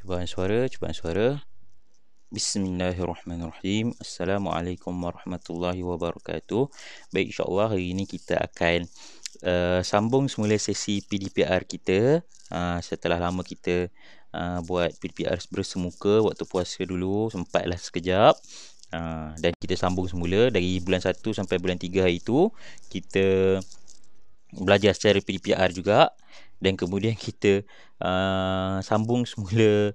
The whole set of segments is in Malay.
Cubaan suara. Bismillahirrahmanirrahim. Assalamualaikum warahmatullahi wabarakatuh. Baik, insyaAllah hari ini kita akan sambung semula sesi PDPR kita. Setelah lama kita buat PDPR bersemuka waktu puasa dulu, sempatlah sekejap. Dan kita sambung semula dari bulan 1 sampai bulan 3 hari itu. Kita belajar secara PDPR juga. Dan kemudian kita sambung semula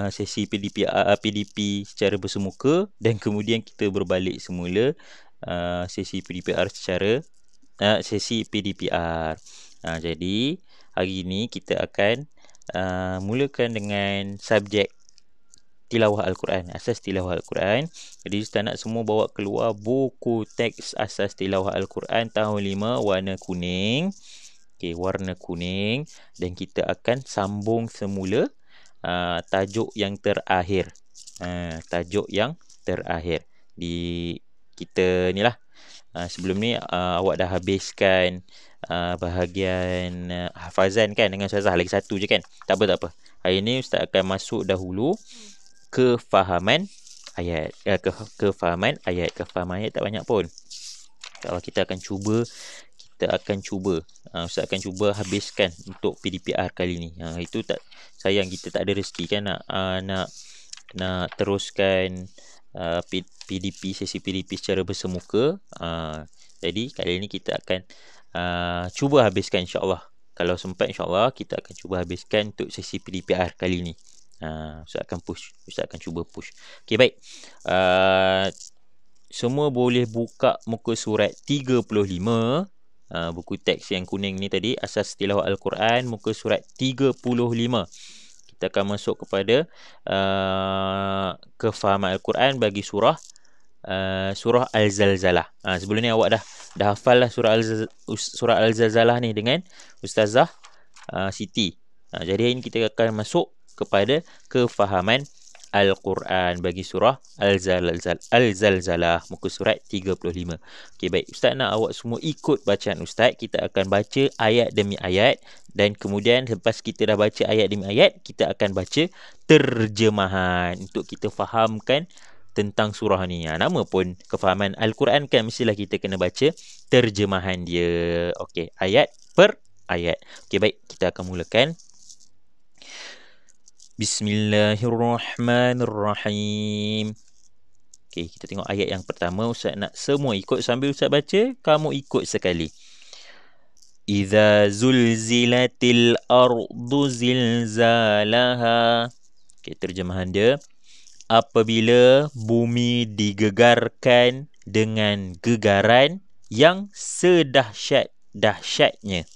sesi PDP secara bersemuka. Dan kemudian kita berbalik semula sesi PDPR secara sesi PDPR. Jadi hari ini kita akan mulakan dengan subjek tilawah Al-Quran, asas tilawah Al-Quran. Jadi Ustaz nak semua bawa keluar buku teks asas tilawah Al-Quran tahun 5 warna kuning. Okey, warna kuning, dan kita akan sambung semula tajuk yang terakhir. Tajuk yang terakhir di kita ni lah. Sebelum ni awak dah habiskan bahagian hafazan kan dengan Ustazah, lagi satu je kan? Tak apa. Hari ni Ustaz akan masuk dahulu kefahaman ayat. Kefahaman ayat tak banyak pun. Kalau kita akan cuba Ustaz akan cuba habiskan untuk PDPR kali ni. Itu tak sayang kita tak ada rezeki kan nak teruskan sesi PDP secara bersemuka. Jadi kali ni kita akan cuba habiskan, insyaAllah. Kalau sempat, insyaAllah kita akan cuba habiskan untuk sesi PDPR kali ni. Ustaz akan cuba push. Okey, baik. Semua boleh buka muka surat 35. Buku teks yang kuning ni tadi, asas tilawah Al-Quran, muka surat 35. Kita akan masuk kepada kefahaman Al-Quran bagi surah Al-Zalzalah. Sebelum ni awak dah hafal lah surah Al-Zalzalah ni dengan Ustazah Siti. Jadi hari ni kita akan masuk kepada kefahaman Al-Quran bagi surah Al-Zalzalah, muka surat 35. Okey, baik. Ustaz nak awak semua ikut bacaan Ustaz. Kita akan baca ayat demi ayat, dan kemudian lepas kita dah baca ayat demi ayat, kita akan baca terjemahan untuk kita fahamkan tentang surah ni. Nama pun kefahaman Al-Quran kan, mestilah kita kena baca terjemahan dia. Okey, ayat per ayat. Okey, baik. Kita akan mulakan. Bismillahirrahmanirrahim. Okey, kita tengok ayat yang pertama. Ustaz nak semua ikut sambil Ustaz baca, kamu ikut sekali. Idza zulzilatil ardu zilzalaha. Okey, terjemahan dia. Apabila bumi digegarkan dengan gegaran yang sedahsyat-dahsyatnya.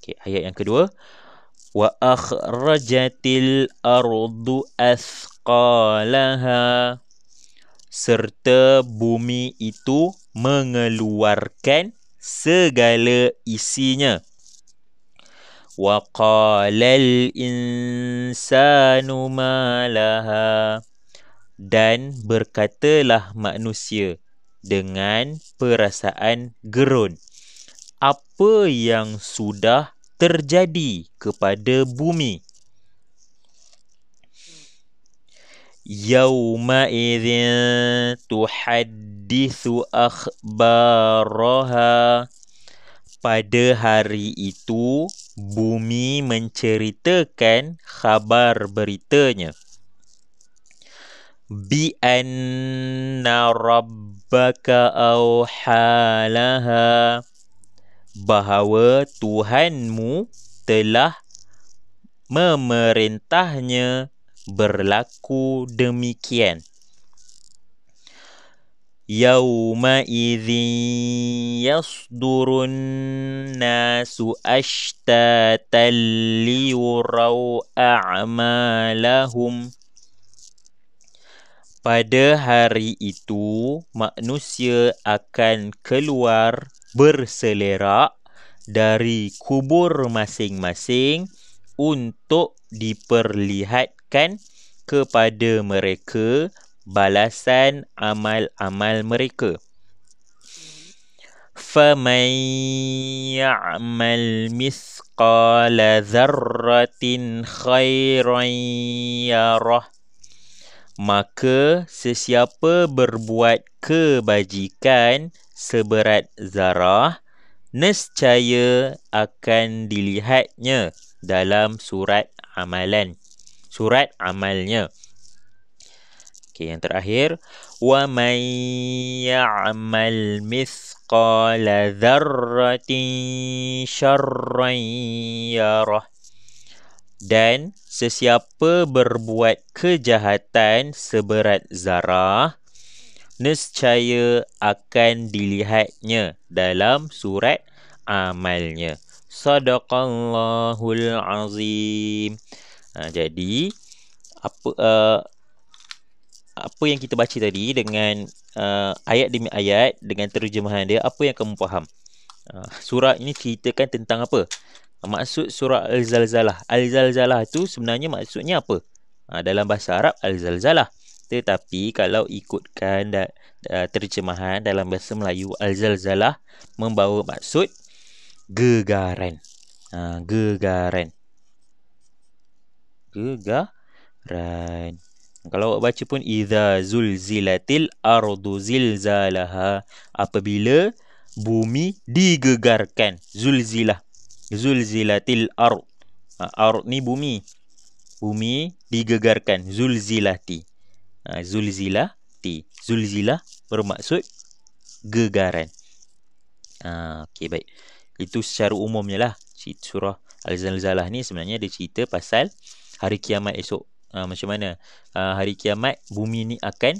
Okey, ayat yang kedua. Wa akhrajatil ardu athqalaha. Serta bumi itu mengeluarkan segala isinya. Wa qalal insanu ma laha. Dan berkatalah manusia dengan perasaan gerun, apa yang sudah terjadi kepada bumi. Yauma idzin tuhaddithu akhbaraha. Pada hari itu bumi menceritakan khabar beritanya. Bi anna rabbaka awhalaha. Bahawa Tuhanmu telah memerintahnya berlaku demikian. Yauma idzin yasdurun nasu ashtatan liyurau a'malahum. Pada hari itu manusia akan keluar berselerak dari kubur masing-masing untuk diperlihatkan kepada mereka balasan amal-amal mereka. فَمَنْ يَعْمَلْ مِثْقَالَ ذَرَّةٍ خَيْرًا يَرَهُ. Maka sesiapa berbuat kebajikan seberat zarah, nescaya akan dilihatnya dalam surat amalan. Surat amalnya. Okey, yang terakhir, وَمَنْ يَعْمَلْ مِثْقَالَ ذَرَّةٍ شَرًّا يَرَهُ. Dan sesiapa berbuat kejahatan seberat zarah, nescaya akan dilihatnya dalam surat amalnya. Sadaqallahul azim. Jadi apa yang kita baca tadi dengan ayat demi ayat dengan terjemahan dia, apa yang kamu faham? Surah ini ceritakan tentang apa? Maksud surah Al-Zalzalah. Al-Zalzalah tu sebenarnya maksudnya apa? Dalam bahasa Arab, Al-Zalzalah. Tetapi kalau ikutkan terjemahan dalam bahasa Melayu, Al-Zalzalah membawa maksud gegaran. Gegaran. Gegaran. Kalau awak baca pun, idza zulzilatil ardu zilzalaha. Apabila bumi digegarkan. Zulzilah. Zulzilatil ard. Ard ni bumi. Bumi digegarkan. Zulzilati. Zulzilati. Zulzilah bermaksud gegaran. Okey, baik. Itu secara umumnya lah. Surah Al-Zalzalah ni sebenarnya dia cerita pasal hari kiamat esok. Macam mana hari kiamat bumi ni akan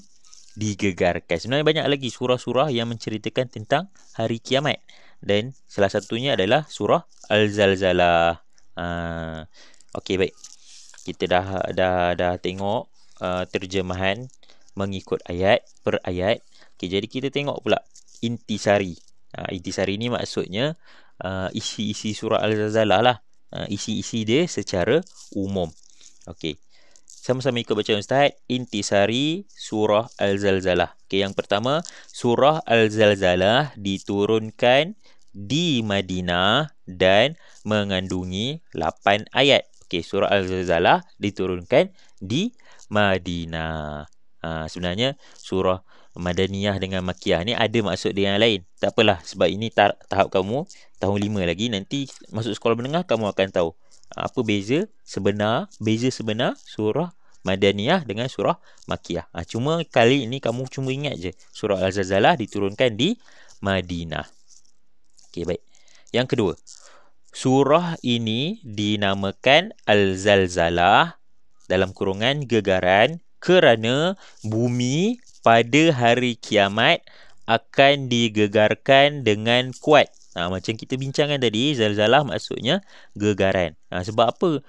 digegarkan. Sebenarnya banyak lagi surah-surah yang menceritakan tentang hari kiamat. Dan salah satunya adalah surah Al-Zalzalah. Okey, baik. Kita dah tengok terjemahan mengikut ayat per ayat. Okey, jadi kita tengok pula intisari. Intisari ni maksudnya isi-isi surah Al-Zalzalah lah. Isi-isi dia secara umum. Okey. Sama-sama ikut bacaan Ustaz. Intisari surah Al-Zalzalah. Okey, yang pertama, surah Al-Zalzalah diturunkan di Madinah dan mengandungi 8 ayat. Okey, surah Al-Zalzalah diturunkan di Madinah. Sebenarnya surah Madaniyah dengan Makiyah ni ada maksud dia yang lain. Tak apalah, sebab ini tahap kamu tahun 5 lagi. Nanti masuk sekolah menengah kamu akan tahu apa beza sebenar surah Madaniyah dengan surah Makiyah. Cuma kali ini kamu cuma ingat je surah Al-Zalzalah diturunkan di Madinah. Okey, baik. Yang kedua, surah ini dinamakan Al-Zalzalah dalam kurungan gegaran kerana bumi pada hari kiamat akan digegarkan dengan kuat. Macam kita bincangkan tadi, Zalzalah maksudnya gegaran. Sebab apa?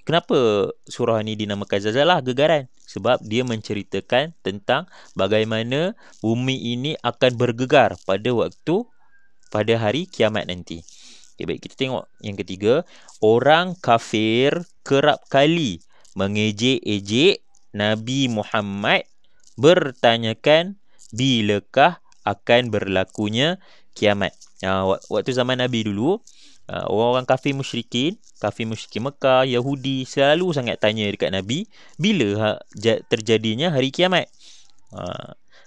Kenapa surah ni dinamakan Zalzalah, gegaran? Sebab dia menceritakan tentang bagaimana bumi ini akan bergegar pada hari kiamat nanti. Okay, baik, kita tengok yang ketiga. Orang kafir kerap kali mengejek-ejek Nabi Muhammad, bertanyakan bilakah akan berlakunya kiamat. Waktu zaman Nabi dulu, orang kafir musyrikin Mekah, Yahudi selalu sangat tanya dekat Nabi, bila terjadinya hari kiamat.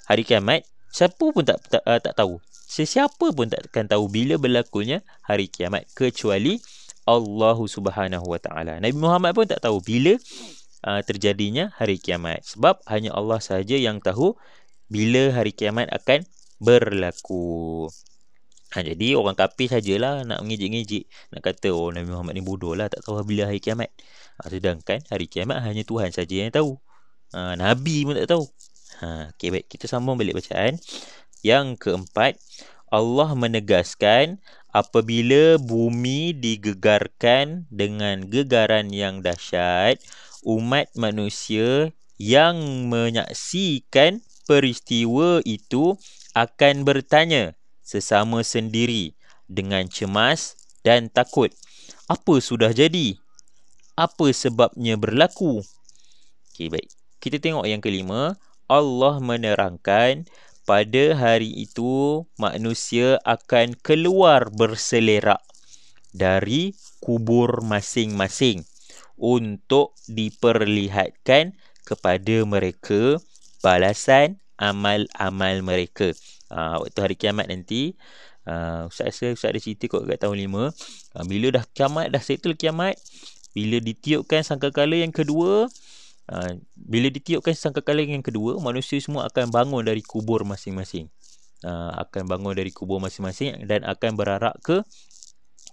Hari kiamat, siapa pun tak tahu. Sesiapa pun tak akan tahu bila berlakunya hari kiamat kecuali Allah Subhanahu Wa Taala. Nabi Muhammad pun tak tahu bila terjadinya hari kiamat, sebab hanya Allah sahaja yang tahu bila hari kiamat akan berlaku. Jadi orang kafir sajalah nak mengejek-ngejek, nak kata Nabi Muhammad ni bodoh lah, tak tahu bila hari kiamat. Sedangkan hari kiamat hanya Tuhan saja yang tahu. Nabi pun tak tahu. Okey, baik, kita sambung balik bacaan. Yang keempat, Allah menegaskan apabila bumi digegarkan dengan gegaran yang dahsyat, umat manusia yang menyaksikan peristiwa itu akan bertanya sesama sendiri dengan cemas dan takut. Apa sudah jadi? Apa sebabnya berlaku? Okey, baik. Kita tengok yang kelima. Allah menerangkan pada hari itu manusia akan keluar berselerak dari kubur masing-masing untuk diperlihatkan kepada mereka balasan amal-amal mereka. Waktu hari kiamat nanti, Ustaz ada cerita kot kat tahun 5. Bila dah kiamat, dah settle kiamat, bila ditiupkan sangkakala yang kedua, manusia semua akan bangun dari kubur masing-masing. Dan akan berarak ke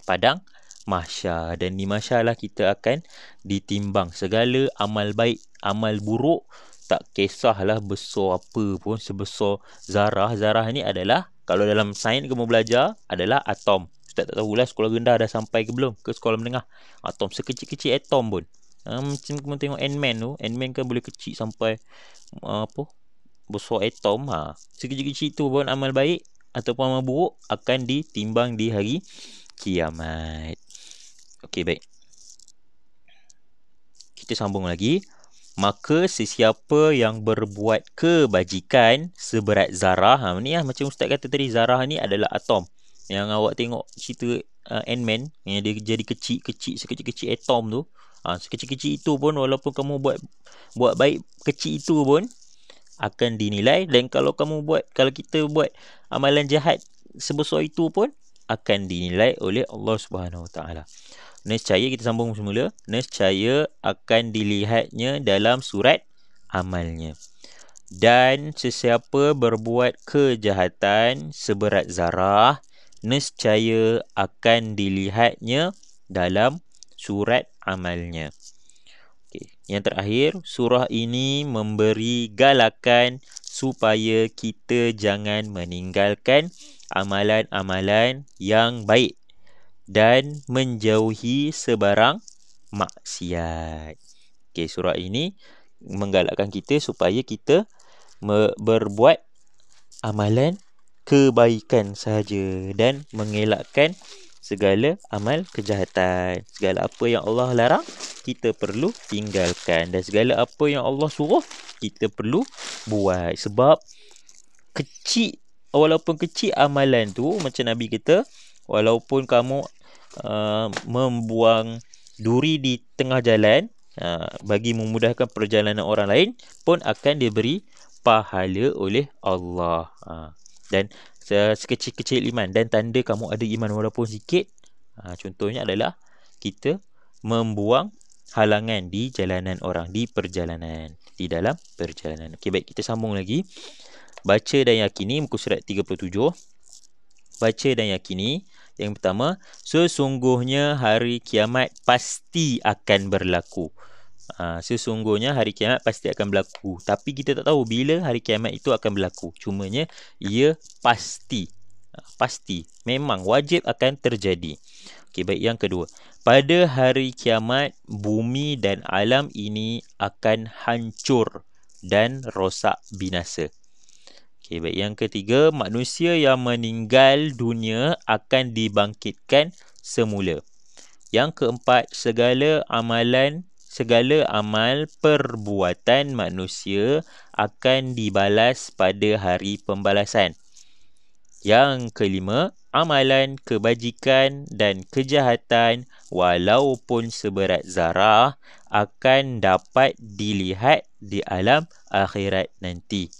padang mahsyar. Dan di mahsyar lah kita akan ditimbang segala amal baik, amal buruk, tak kisahlah besar apa pun, sebesar zarah. Zarah ni adalah, kalau dalam sains kamu belajar, adalah atom. Ustaz tak tahulah sekolah rendah dah sampai ke belum, ke sekolah menengah. Atom, sekecil-kecil atom pun. Macam kamu tengok Ant-Man tu, Ant-Man kan boleh kecil sampai besar atom. Sekecil-kecil tu pun amal baik ataupun amal buruk akan ditimbang di hari kiamat. Okey, baik. Kita sambung lagi. Maka sesiapa yang berbuat kebajikan seberat zarah, ni lah macam Ustaz kata tadi, zarah ni adalah atom. Yang awak tengok cerita Ant-Man, yang dia jadi kecil-kecil, sekecil-kecil atom tu. Sekecil-kecil itu pun, walaupun kamu buat baik kecil itu pun akan dinilai. Dan kalau kita buat amalan jahat sebesar itu pun akan dinilai oleh Allah Subhanahu Wa Taala. Nescaya, kita sambung semula, nescaya akan dilihatnya dalam surat amalnya. Dan sesiapa berbuat kejahatan seberat zarah, nescaya akan dilihatnya dalam surat amalnya. Yang terakhir, surah ini memberi galakan supaya kita jangan meninggalkan amalan-amalan yang baik dan menjauhi sebarang maksiat. Surah ini menggalakkan kita supaya kita berbuat amalan kebaikan sahaja dan mengelakkan segala amal kejahatan. Segala apa yang Allah larang, kita perlu tinggalkan. Dan segala apa yang Allah suruh, kita perlu buat. Sebab walaupun kecil amalan tu, macam Nabi kata, walaupun kamu membuang duri di tengah jalan, bagi memudahkan perjalanan orang lain, pun akan diberi pahala oleh Allah. Dan sekecil-kecil iman, dan tanda kamu ada iman walaupun sikit, contohnya adalah kita membuang halangan di jalanan orang, di dalam perjalanan. Okey, baik, kita sambung lagi. Baca dan yakini, muka surat 37. Baca dan yakini. Yang pertama, sesungguhnya hari kiamat pasti akan berlaku. Sesungguhnya hari kiamat pasti akan berlaku. Tapi kita tak tahu bila hari kiamat itu akan berlaku. Cumanya ia pasti. Pasti. Memang wajib akan terjadi. Okey, baik, yang kedua. Pada hari kiamat, bumi dan alam ini akan hancur dan rosak binasa. Okey, baik, yang ketiga. Manusia yang meninggal dunia akan dibangkitkan semula. Yang keempat, segala amal perbuatan manusia akan dibalas pada hari pembalasan. Yang kelima, amalan kebajikan dan kejahatan walaupun seberat zarah akan dapat dilihat di alam akhirat nanti.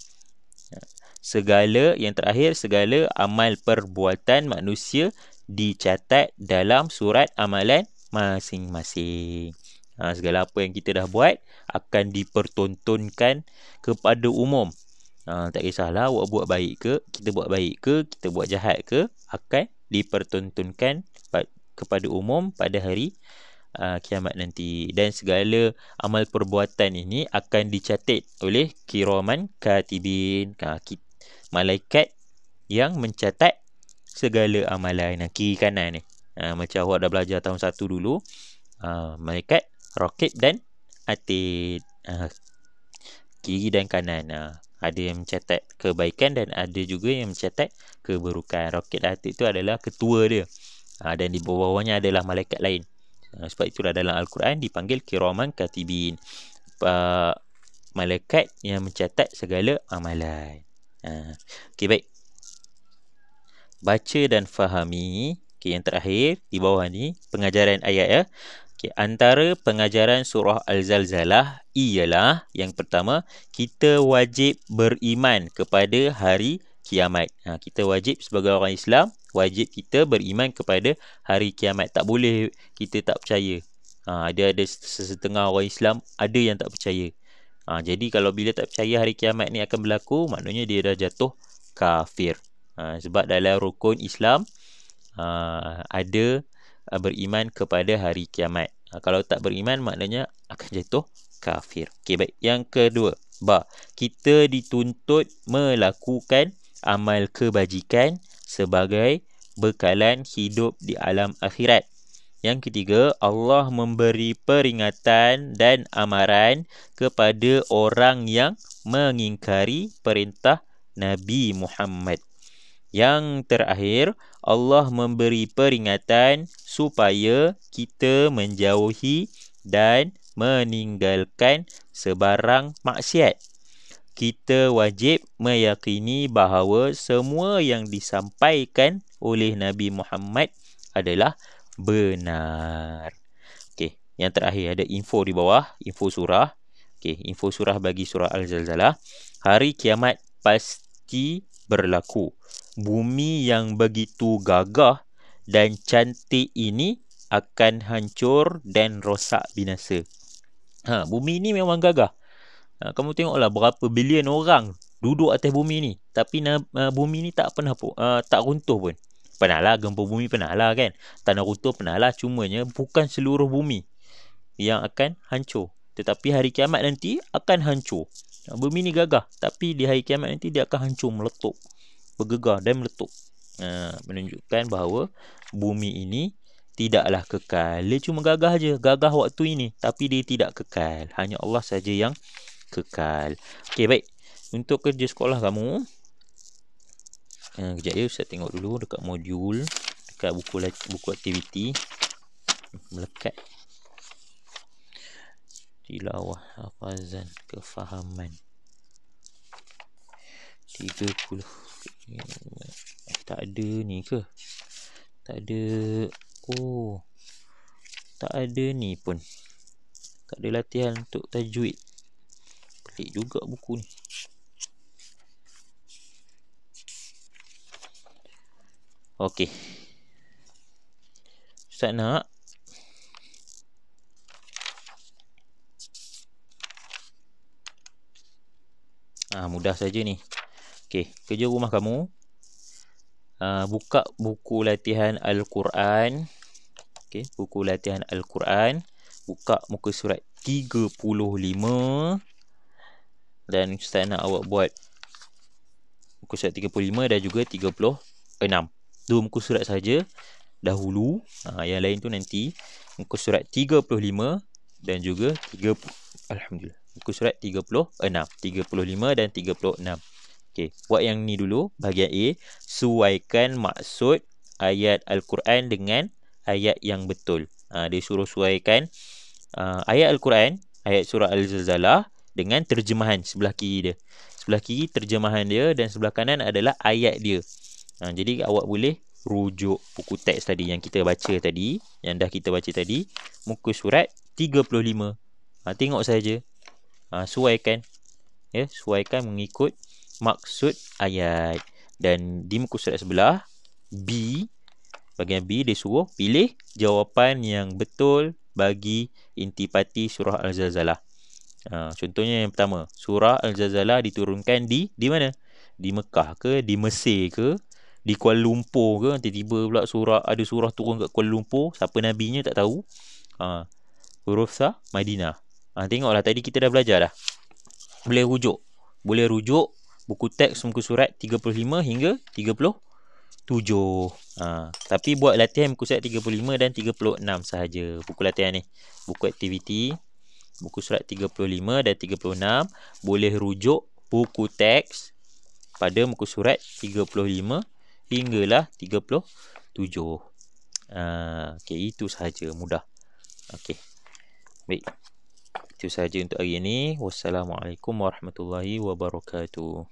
Yang terakhir, segala amal perbuatan manusia dicatat dalam surat amalan masing-masing. Segala apa yang kita dah buat akan dipertontonkan kepada umum. Tak kisahlah awak buat baik ke, kita buat baik ke, kita buat jahat ke, akan dipertontonkan kepada umum pada hari kiamat nanti. Dan segala amal perbuatan ini akan dicatat oleh kiraman katibin, malaikat yang mencatat segala amalan. Kiri kanan ni, macam awak dah belajar tahun 1 dulu, malaikat Raqib dan Atid, kiri dan kanan. Ada yang mencatat kebaikan dan ada juga yang mencatat keburukan. Raqib dan Atid tu adalah ketua dia, dan di bawahnya adalah malaikat lain. Sebab itulah dalam Al-Quran dipanggil kiraman katibin, malaikat yang mencatat segala amalan. Okey, baik. Baca dan fahami. Okey, yang terakhir di bawah ni pengajaran ayat ya. Okey, antara pengajaran surah Al-Zalzalah ialah yang pertama, kita wajib beriman kepada hari kiamat. Kita wajib sebagai orang Islam, wajib kita beriman kepada hari kiamat. Tak boleh kita tak percaya. Ada sesetengah orang Islam ada yang tak percaya. Jadi kalau bila tak percaya hari kiamat ni akan berlaku, maknanya dia dah jatuh kafir. Sebab dalam rukun Islam ada beriman kepada hari kiamat. Kalau tak beriman maknanya akan jatuh kafir. Okey, baik. Yang kedua, kita dituntut melakukan amal kebajikan sebagai bekalan hidup di alam akhirat. Yang ketiga, Allah memberi peringatan dan amaran kepada orang yang mengingkari perintah Nabi Muhammad. Yang terakhir, Allah memberi peringatan supaya kita menjauhi dan meninggalkan sebarang maksiat. Kita wajib meyakini bahawa semua yang disampaikan oleh Nabi Muhammad adalah benar. Okey, yang terakhir ada info di bawah, info surah. Okey, info surah bagi surah Al-Zalzalah. Hari kiamat pasti berlaku. Bumi yang begitu gagah dan cantik ini akan hancur dan rosak binasa. Bumi ni memang gagah. Kamu tengoklah berapa bilion orang duduk atas bumi ni. Tapi bumi ni tak pernah tak runtuh pun. Pernahlah gempa bumi, pernahlah kan. Tanah runtuh pernahlah. Cumanya bukan seluruh bumi yang akan hancur. Tetapi hari kiamat nanti akan hancur. Bumi ni gagah. Tapi di hari kiamat nanti dia akan hancur, meletup. Bergegar dan meletup. Menunjukkan bahawa bumi ini tidaklah kekal. Dia cuma gagah je. Gagah waktu ini. Tapi dia tidak kekal. Hanya Allah saja yang kekal. Okey, baik. Untuk kerja sekolah kamu, kejap ya, saya tengok dulu dekat modul, dekat buku aktiviti. Melekat. Tilawah, hafazan, kefahaman. 30. Tak ada ni ke? Tak ada. Oh. Tak ada ni pun. Tak ada latihan untuk tajwid. Pelik juga buku ni. Okey. Ustaz nak mudah saja ni. Okey, kerja rumah kamu, buka buku latihan Al-Quran. Okey, buku latihan Al-Quran. Buka muka surat 35. Dan Ustaz nak awak buat muka surat 35 dan juga 36. Dua muka surat saja dahulu. Yang lain tu nanti. Muka surat 35 dan juga 30. Alhamdulillah. Muka surat 36, 35 dan 36. Okey, buat yang ni dulu. Bahagian A, suaikan maksud ayat Al-Quran dengan ayat yang betul. Dia suruh suaikan ayat Al-Quran, ayat surah Al-Zalzalah dengan terjemahan sebelah kiri dia. Sebelah kiri terjemahan dia dan sebelah kanan adalah ayat dia. Jadi awak boleh rujuk buku teks tadi yang kita baca tadi, yang dah kita baca tadi, muka surat 35. Tengok saja. Suaikan. Ya, suaikan mengikut maksud ayat. Dan di muka surat sebelah B, bahagian B, dia suruh pilih jawapan yang betul bagi intipati surah Al-Zalzalah. Contohnya yang pertama, surah Al-Zalzalah diturunkan di mana? Di Mekah ke, di Mesir ke, di Kuala Lumpur ke? Tiba-tiba pula ada surah turun kat Kuala Lumpur, siapa nabinya tak tahu. Huruf sah Madinah. Tengoklah tadi kita dah belajar dah. Boleh rujuk buku teks muka surat 35 hingga 37. Tapi buat latihan muka surat 35 dan 36 sahaja. Buku latihan ni, buku aktiviti muka surat 35 dan 36. Boleh rujuk buku teks pada muka surat 35 hinggalah 37. Okey, itu sahaja, mudah. Okey. Baik. Itu sahaja untuk hari ini. Wassalamualaikum warahmatullahi wabarakatuh.